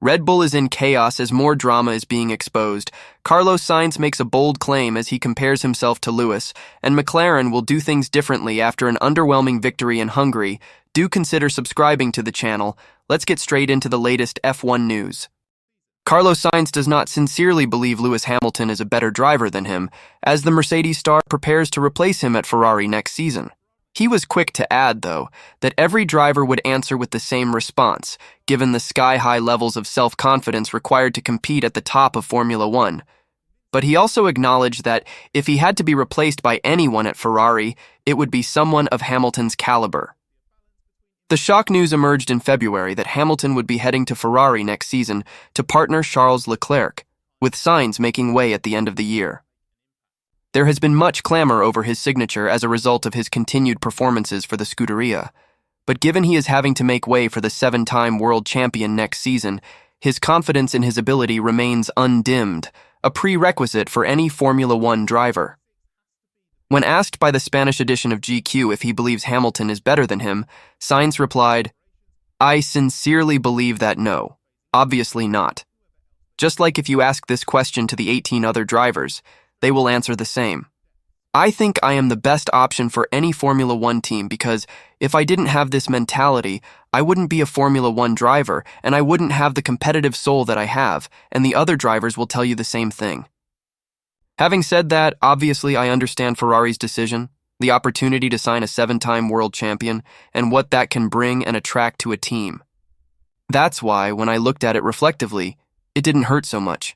Red Bull is in chaos as more drama is being exposed. Carlos Sainz makes a bold claim as he compares himself to Lewis, and McLaren will do things differently after an underwhelming victory in Hungary. Do consider subscribing to the channel. Let's get straight into the latest F1 news. Carlos Sainz does not sincerely believe Lewis Hamilton is a better driver than him, as the Mercedes star prepares to replace him at Ferrari next season. He was quick to add, though, that every driver would answer with the same response, given the sky-high levels of self-confidence required to compete at the top of Formula One. But he also acknowledged that if he had to be replaced by anyone at Ferrari, it would be someone of Hamilton's caliber. The shock news emerged in February that Hamilton would be heading to Ferrari next season to partner Charles Leclerc, with Sainz making way at the end of the year. There has been much clamor over his signature as a result of his continued performances for the Scuderia, but given he is having to make way for the 7-time world champion next season, his confidence in his ability remains undimmed, a prerequisite for any Formula One driver. When asked by the Spanish edition of GQ if he believes Hamilton is better than him, Sainz replied, "I sincerely believe that no, obviously not. Just like if you ask this question to the 18 other drivers, they will answer the same. I think I am the best option for any Formula One team because if I didn't have this mentality, I wouldn't be a Formula One driver and I wouldn't have the competitive soul that I have, and the other drivers will tell you the same thing." Having said that, obviously I understand Ferrari's decision, the opportunity to sign a 7-time world champion, and what that can bring and attract to a team. That's why, when I looked at it reflectively, it didn't hurt so much.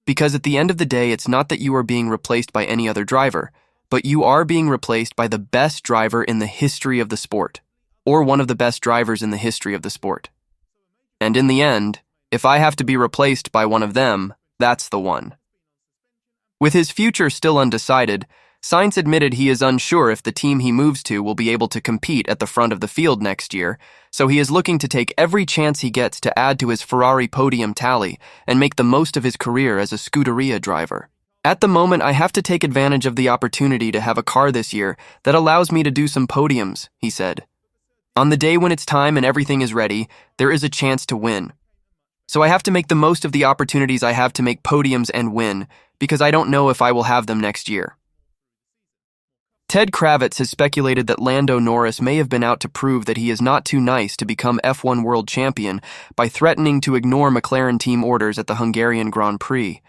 Because at the end of the day, it's not that you are being replaced by any other driver, but you are being replaced by the best driver in the history of the sport, or one of the best drivers in the history of the sport. And in the end, if I have to be replaced by one of them, that's the one. With his future still undecided, Sainz admitted he is unsure if the team he moves to will be able to compete at the front of the field next year, so he is looking to take every chance he gets to add to his Ferrari podium tally and make the most of his career as a Scuderia driver. "At the moment, I have to take advantage of the opportunity to have a car this year that allows me to do some podiums," he said. "On the day when it's time and everything is ready, there is a chance to win. So I have to make the most of the opportunities I have to make podiums and win, because I don't know if I will have them next year." Ted Kravitz has speculated that Lando Norris may have been out to prove that he is not too nice to become F1 world champion by threatening to ignore McLaren team orders at the Hungarian Grand Prix.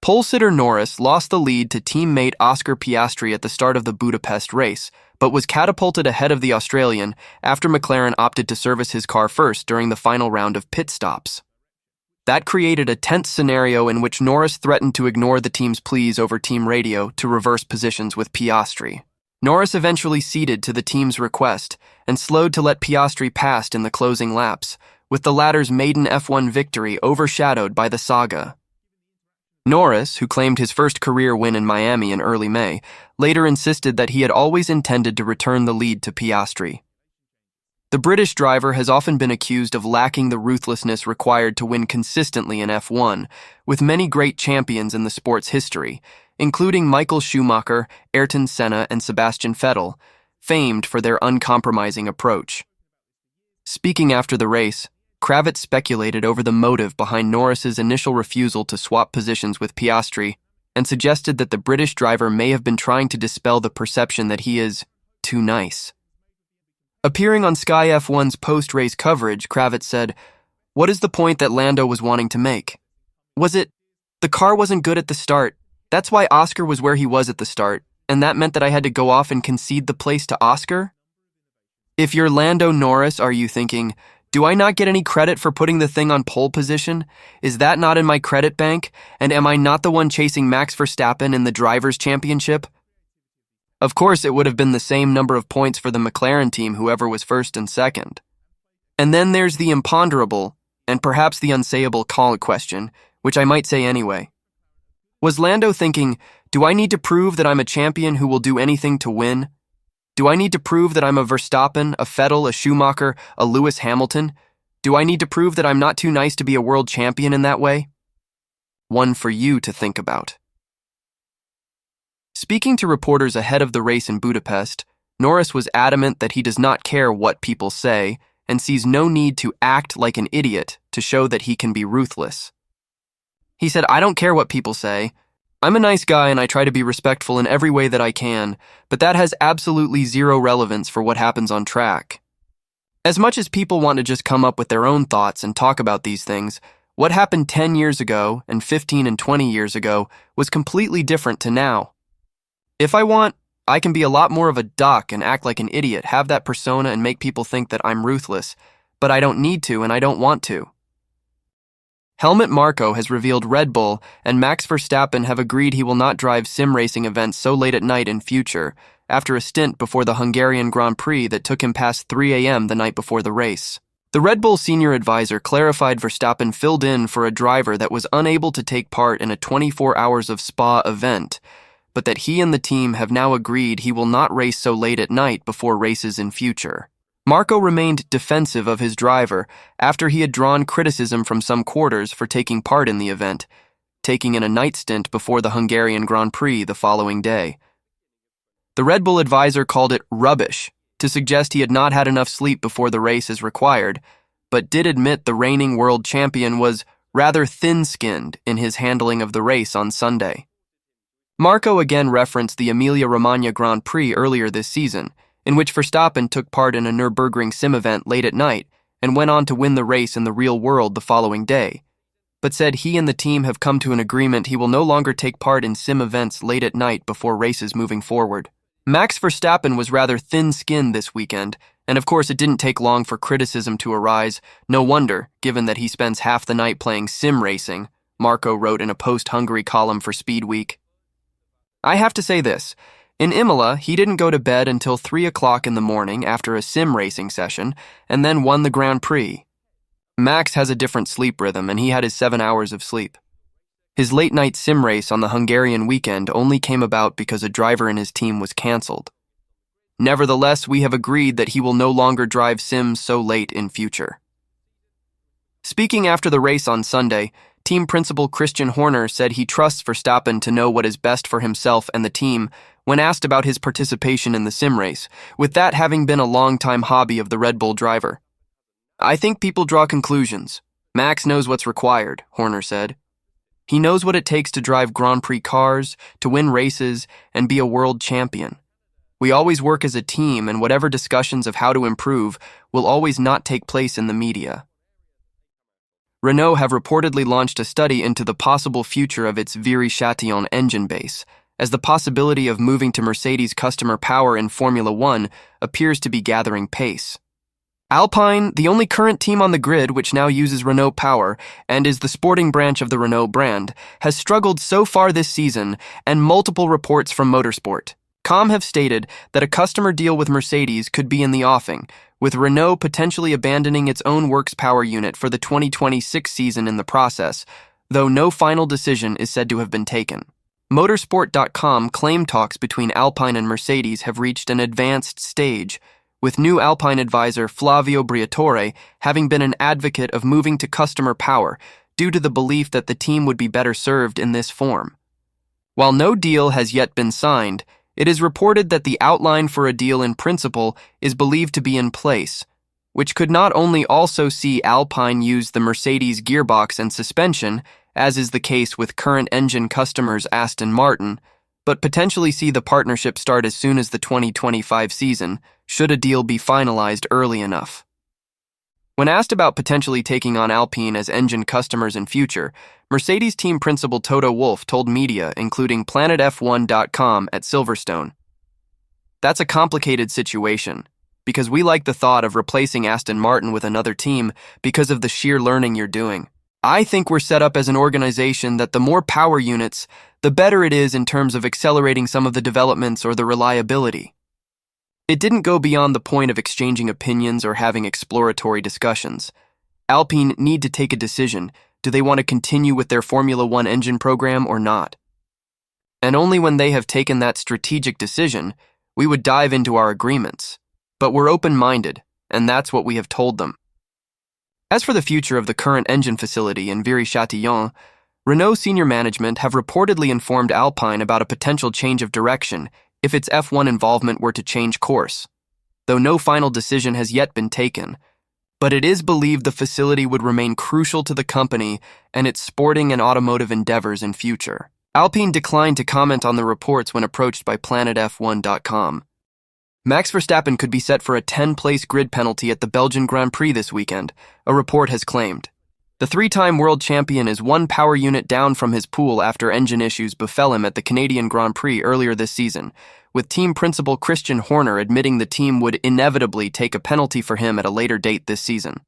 Pole-sitter Norris lost the lead to teammate Oscar Piastri at the start of the Budapest race, but was catapulted ahead of the Australian after McLaren opted to service his car first during the final round of pit stops. That created a tense scenario in which Norris threatened to ignore the team's pleas over team radio to reverse positions with Piastri. Norris eventually ceded to the team's request and slowed to let Piastri pass in the closing laps, with the latter's maiden F1 victory overshadowed by the saga. Norris, who claimed his first career win in Miami in early May, later insisted that he had always intended to return the lead to Piastri. The British driver has often been accused of lacking the ruthlessness required to win consistently in F1, with many great champions in the sport's history, including Michael Schumacher, Ayrton Senna, and Sebastian Vettel, famed for their uncompromising approach. Speaking after the race, Kravitz speculated over the motive behind Norris's initial refusal to swap positions with Piastri and suggested that the British driver may have been trying to dispel the perception that he is too nice. Appearing on Sky F1's post-race coverage, Kravitz said, "What is the point that Lando was wanting to make? Was it, the car wasn't good at the start, that's why Oscar was where he was at the start, and that meant that I had to go off and concede the place to Oscar? If you're Lando Norris, are you thinking, do I not get any credit for putting the thing on pole position? Is that not in my credit bank? And am I not the one chasing Max Verstappen in the Drivers' Championship? Of course, it would have been the same number of points for the McLaren team whoever was first and second. And then there's the imponderable, and perhaps the unsayable call question, which I might say anyway. Was Lando thinking, do I need to prove that I'm a champion who will do anything to win? Do I need to prove that I'm a Verstappen, a Vettel, a Schumacher, a Lewis Hamilton? Do I need to prove that I'm not too nice to be a world champion in that way? One for you to think about. Speaking to reporters ahead of the race in Budapest, Norris was adamant that he does not care what people say, and sees no need to act like an idiot to show that he can be ruthless. He said, "I don't care what people say. I'm a nice guy and I try to be respectful in every way that I can, but that has absolutely zero relevance for what happens on track." As much as people want to just come up with their own thoughts and talk about these things, what happened 10 years ago and 15 and 20 years ago was completely different to now. If I want, I can be a lot more of a duck and act like an idiot, have that persona and make people think that I'm ruthless, but I don't need to and I don't want to. Helmut Marko has revealed Red Bull and Max Verstappen have agreed he will not drive sim racing events so late at night in future, after a stint before the Hungarian Grand Prix that took him past 3 a.m. the night before the race. The Red Bull senior advisor clarified Verstappen filled in for a driver that was unable to take part in a 24 hours of Spa event, but that he and the team have now agreed he will not race so late at night before races in future. Marko remained defensive of his driver after he had drawn criticism from some quarters for taking part in the event, taking in a night stint before the Hungarian Grand Prix the following day. The Red Bull advisor called it rubbish to suggest he had not had enough sleep before the race as required, but did admit the reigning world champion was rather thin-skinned in his handling of the race on Sunday. Marko again referenced the Emilia-Romagna Grand Prix earlier this season, in which Verstappen took part in a Nürburgring sim event late at night and went on to win the race in the real world the following day, but said he and the team have come to an agreement he will no longer take part in sim events late at night before races moving forward. Max Verstappen was rather thin-skinned this weekend, and of course it didn't take long for criticism to arise, no wonder, given that he spends half the night playing sim racing, Marko wrote in a post-Hungary column for Speed Week. "I have to say this. In Imola, he didn't go to bed until 3 o'clock in the morning after a sim racing session, and then won the Grand Prix. Max has a different sleep rhythm, and he had his 7 hours of sleep. His late-night sim race on the Hungarian weekend only came about because a driver in his team was cancelled. Nevertheless, we have agreed that he will no longer drive sims so late in future." Speaking after the race on Sunday, team principal Christian Horner said he trusts Verstappen to know what is best for himself and the team when asked about his participation in the sim race, with that having been a long-time hobby of the Red Bull driver. "I think people draw conclusions. Max knows what's required," Horner said. "He knows what it takes to drive Grand Prix cars, to win races, and be a world champion. We always work as a team, and whatever discussions of how to improve will always not take place in the media." Renault have reportedly launched a study into the possible future of its Viry-Châtillon engine base, as the possibility of moving to Mercedes customer power in Formula One appears to be gathering pace. Alpine, the only current team on the grid which now uses Renault power and is the sporting branch of the Renault brand, has struggled so far this season, and multiple reports from Motorsport.com have stated that a customer deal with Mercedes could be in the offing, with Renault potentially abandoning its own works power unit for the 2026 season in the process, though no final decision is said to have been taken. Motorsport.com claim talks between Alpine and Mercedes have reached an advanced stage, with new Alpine advisor Flavio Briatore having been an advocate of moving to customer power due to the belief that the team would be better served in this form. While no deal has yet been signed, it is reported that the outline for a deal in principle is believed to be in place, which could not only also see Alpine use the Mercedes gearbox and suspension, as is the case with current engine customers Aston Martin, but potentially see the partnership start as soon as the 2025 season, should a deal be finalized early enough. When asked about potentially taking on Alpine as engine customers in future, Mercedes team principal Toto Wolff told media, including PlanetF1.com at Silverstone, "That's a complicated situation, because we like the thought of replacing Aston Martin with another team because of the sheer learning you're doing. I think we're set up as an organization that the more power units, the better it is in terms of accelerating some of the developments or the reliability." It didn't go beyond the point of exchanging opinions or having exploratory discussions. Alpine need to take a decision. Do they want to continue with their Formula One engine program or not? And only when they have taken that strategic decision, we would dive into our agreements. But we're open-minded, and that's what we have told them. As for the future of the current engine facility in Viry-Châtillon, Renault senior management have reportedly informed Alpine about a potential change of direction if its F1 involvement were to change course. Though no final decision has yet been taken, but it is believed the facility would remain crucial to the company and its sporting and automotive endeavors in future. Alpine declined to comment on the reports when approached by PlanetF1.com. Max Verstappen could be set for a 10-place grid penalty at the Belgian Grand Prix this weekend, a report has claimed. The three-time world champion is one power unit down from his pool after engine issues befell him at the Canadian Grand Prix earlier this season, with team principal Christian Horner admitting the team would inevitably take a penalty for him at a later date this season.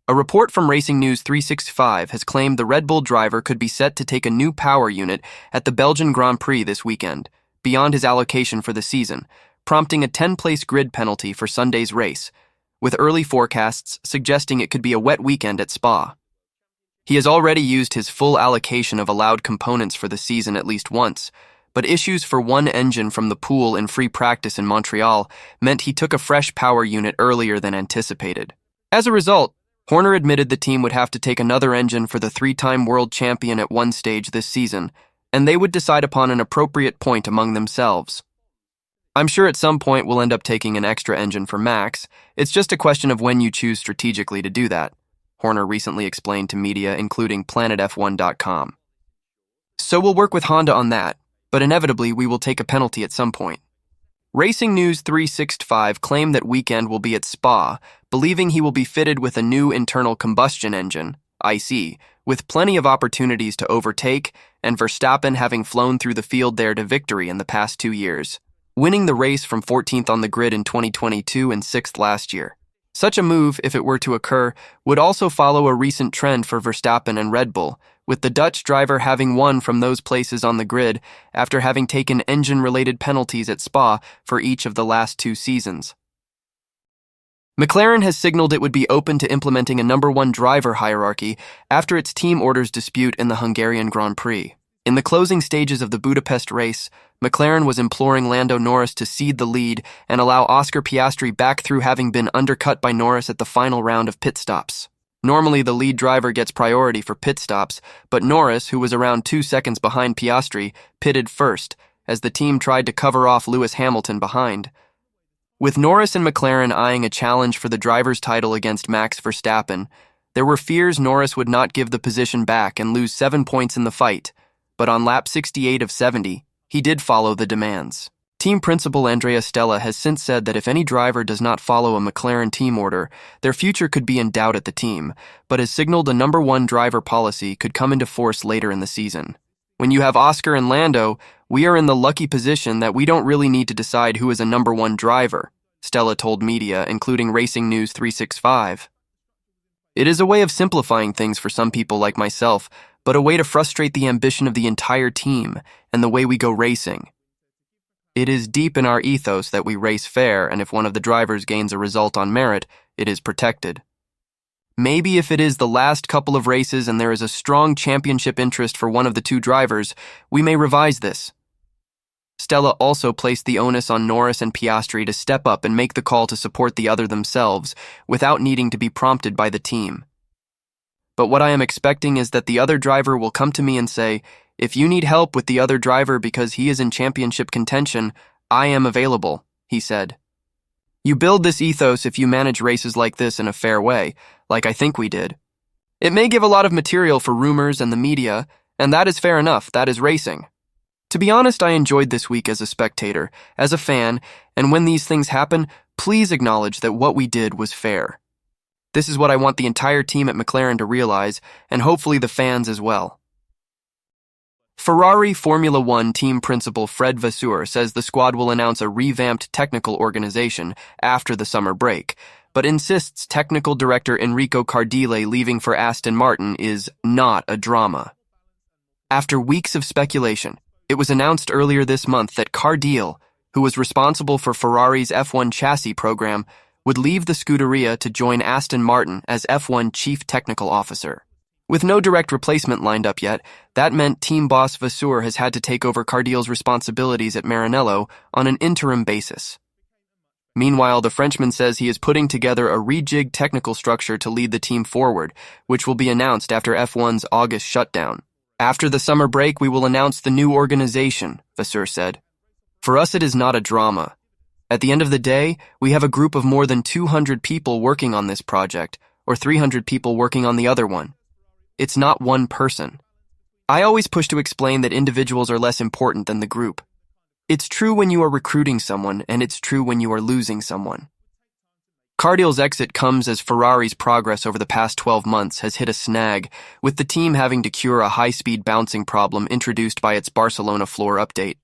A report from Racing News 365 has claimed the Red Bull driver could be set to take a new power unit at the Belgian Grand Prix this weekend, beyond his allocation for the season, prompting a 10-place grid penalty for Sunday's race, with early forecasts suggesting it could be a wet weekend at Spa. He has already used his full allocation of allowed components for the season at least once, but issues for one engine from the pool in free practice in Montreal meant he took a fresh power unit earlier than anticipated. As a result, Horner admitted the team would have to take another engine for the three-time world champion at one stage this season, and they would decide upon an appropriate point among themselves. I'm sure at some point we'll end up taking an extra engine for Max. It's just a question of when you choose strategically to do that, Horner recently explained to media, including PlanetF1.com. So we'll work with Honda on that, but inevitably we will take a penalty at some point. Racing News 365 claimed that weekend will be at Spa, believing he will be fitted with a new internal combustion engine, IC, with plenty of opportunities to overtake, and Verstappen having flown through the field there to victory in the past 2 years, winning the race from 14th on the grid in 2022 and 6th last year. Such a move, if it were to occur, would also follow a recent trend for Verstappen and Red Bull, with the Dutch driver having won from those places on the grid after having taken engine-related penalties at Spa for each of the last 2 seasons. McLaren has signaled it would be open to implementing a number 1 driver hierarchy after its team orders dispute in the Hungarian Grand Prix. In the closing stages of the Budapest race, McLaren was imploring Lando Norris to cede the lead and allow Oscar Piastri back through having been undercut by Norris at the final round of pit stops. Normally, the lead driver gets priority for pit stops, but Norris, who was around 2 seconds behind Piastri, pitted first, as the team tried to cover off Lewis Hamilton behind. With Norris and McLaren eyeing a challenge for the driver's title against Max Verstappen, there were fears Norris would not give the position back and lose 7 points in the fight, but on lap 68 of 70, he did follow the demands. Team principal Andrea Stella has since said that if any driver does not follow a McLaren team order, their future could be in doubt at the team, but has signaled a number 1 driver policy could come into force later in the season. When you have Oscar and Lando, we are in the lucky position that we don't really need to decide who is a number 1 driver, Stella told media, including Racing News 365. It is a way of simplifying things for some people like myself, but a way to frustrate the ambition of the entire team and the way we go racing. It is deep in our ethos that we race fair, and if one of the drivers gains a result on merit, it is protected. Maybe if it is the last couple of races and there is a strong championship interest for one of the 2 drivers, we may revise this. Stella also placed the onus on Norris and Piastri to step up and make the call to support the other themselves, without needing to be prompted by the team. But what I am expecting is that the other driver will come to me and say, "If you need help with the other driver because he is in championship contention, I am available," he said. You build this ethos if you manage races like this in a fair way, like I think we did. It may give a lot of material for rumors and the media, and that is fair enough, that is racing. To be honest, I enjoyed this week as a spectator, as a fan, and when these things happen, please acknowledge that what we did was fair. This is what I want the entire team at McLaren to realize, and hopefully the fans as well. Ferrari Formula One team principal Fred Vasseur says the squad will announce a revamped technical organization after the summer break, but insists technical director Enrico Cardile leaving for Aston Martin is not a drama. After weeks of speculation, it was announced earlier this month that Cardile, who was responsible for Ferrari's F1 chassis program, would leave the Scuderia to join Aston Martin as F1 Chief Technical Officer. With no direct replacement lined up yet, that meant team boss Vasseur has had to take over Cardile's responsibilities at Maranello on an interim basis. Meanwhile, the Frenchman says he is putting together a rejigged technical structure to lead the team forward, which will be announced after F1's August shutdown. After the summer break, we will announce the new organization, Vasseur said. For us, it is not a drama. At the end of the day, we have a group of more than 200 people working on this project, or 300 people working on the other one. It's not one person. I always push to explain that individuals are less important than the group. It's true when you are recruiting someone, and it's true when you are losing someone. Cardill's exit comes as Ferrari's progress over the past 12 months has hit a snag, with the team having to cure a high-speed bouncing problem introduced by its Barcelona floor update.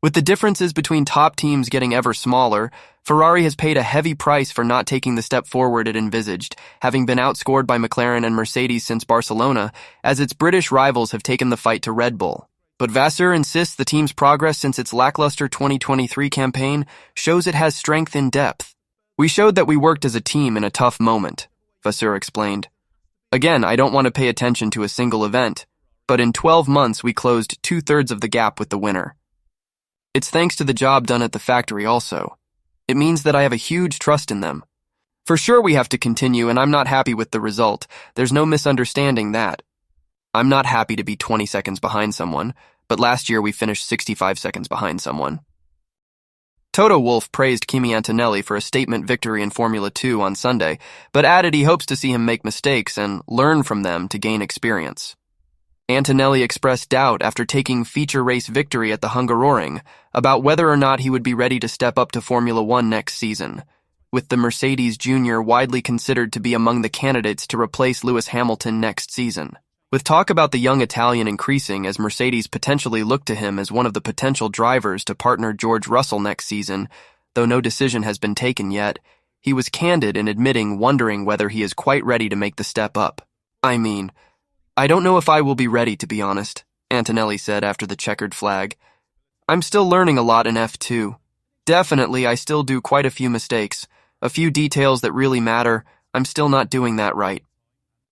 With the differences between top teams getting ever smaller, Ferrari has paid a heavy price for not taking the step forward it envisaged, having been outscored by McLaren and Mercedes since Barcelona, as its British rivals have taken the fight to Red Bull. But Vasseur insists the team's progress since its lackluster 2023 campaign shows it has strength in depth. We showed that we worked as a team in a tough moment, Vasseur explained. Again, I don't want to pay attention to a single event, but in 12 months we closed 2/3 of the gap with the winner. It's thanks to the job done at the factory also. It means that I have a huge trust in them. For sure we have to continue, and I'm not happy with the result. There's no misunderstanding that. I'm not happy to be 20 seconds behind someone, but last year we finished 65 seconds behind someone. Toto Wolff praised Kimi Antonelli for a statement victory in Formula 2 on Sunday, but added he hopes to see him make mistakes and learn from them to gain experience. Antonelli expressed doubt after taking feature race victory at the Hungarian about whether or not he would be ready to step up to Formula 1 next season, with the Mercedes Junior widely considered to be among the candidates to replace Lewis Hamilton next season. With talk about the young Italian increasing as Mercedes potentially looked to him as one of the potential drivers to partner George Russell next season, though no decision has been taken yet, he was candid in admitting wondering whether he is quite ready to make the step up. I don't know if I will be ready, to be honest, Antonelli said after the checkered flag. I'm still learning a lot in F2. Definitely, I still do quite a few mistakes. A few details that really matter, I'm still not doing that right.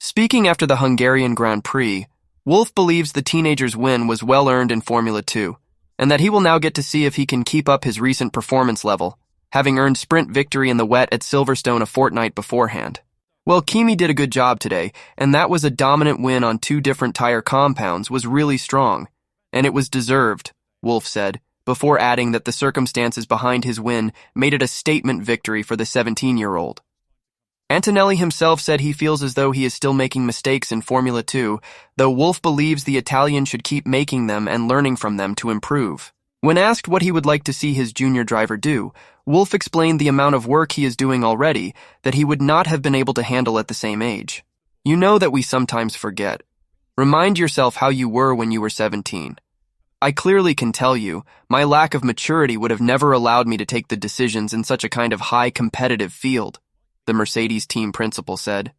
Speaking after the Hungarian Grand Prix, Wolff believes the teenager's win was well earned in Formula 2, and that he will now get to see if he can keep up his recent performance level, having earned sprint victory in the wet at Silverstone a fortnight beforehand. Well, Kimi did a good job today, and that was a dominant win on 2 different tire compounds was really strong, and it was deserved, Wolff said, before adding that the circumstances behind his win made it a statement victory for the 17-year-old. Antonelli himself said he feels as though he is still making mistakes in Formula 2, though Wolff believes the Italian should keep making them and learning from them to improve. When asked what he would like to see his junior driver do, Wolff explained the amount of work he is doing already that he would not have been able to handle at the same age. You know that we sometimes forget. Remind yourself how you were when you were 17. I clearly can tell you, my lack of maturity would have never allowed me to take the decisions in such a kind of high competitive field, the Mercedes team principal said.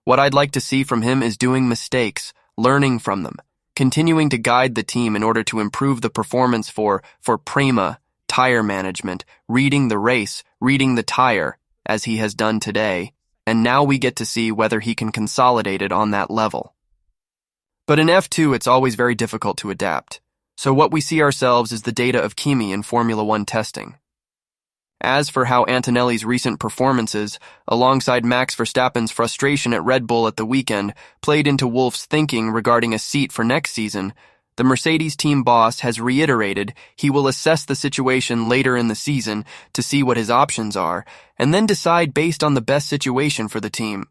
What I'd like to see from him is doing mistakes, learning from them, continuing to guide the team in order to improve the performance for Prima, tire management, reading the race, reading the tire, as he has done today, and now we get to see whether he can consolidate it on that level. But in F2, it's always very difficult to adapt, so what we see ourselves is the data of Kimi in Formula 1 testing. As for how Antonelli's recent performances, alongside Max Verstappen's frustration at Red Bull at the weekend, played into Wolff's thinking regarding a seat for next season, the Mercedes team boss has reiterated he will assess the situation later in the season to see what his options are, and then decide based on the best situation for the team.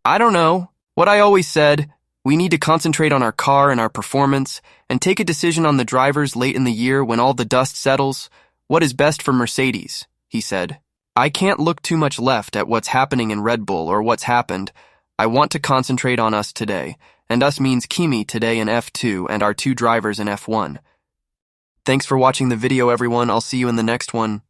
I don't know. What I always said, we need to concentrate on our car and our performance, and take a decision on the drivers late in the year when all the dust settles. What is best for Mercedes, he said. I can't look too much left at what's happening in Red Bull or what's happened. I want to concentrate on us today, and us means Kimi today in F2 and our 2 drivers in F1. Thanks for watching the video, everyone. I'll see you in the next one.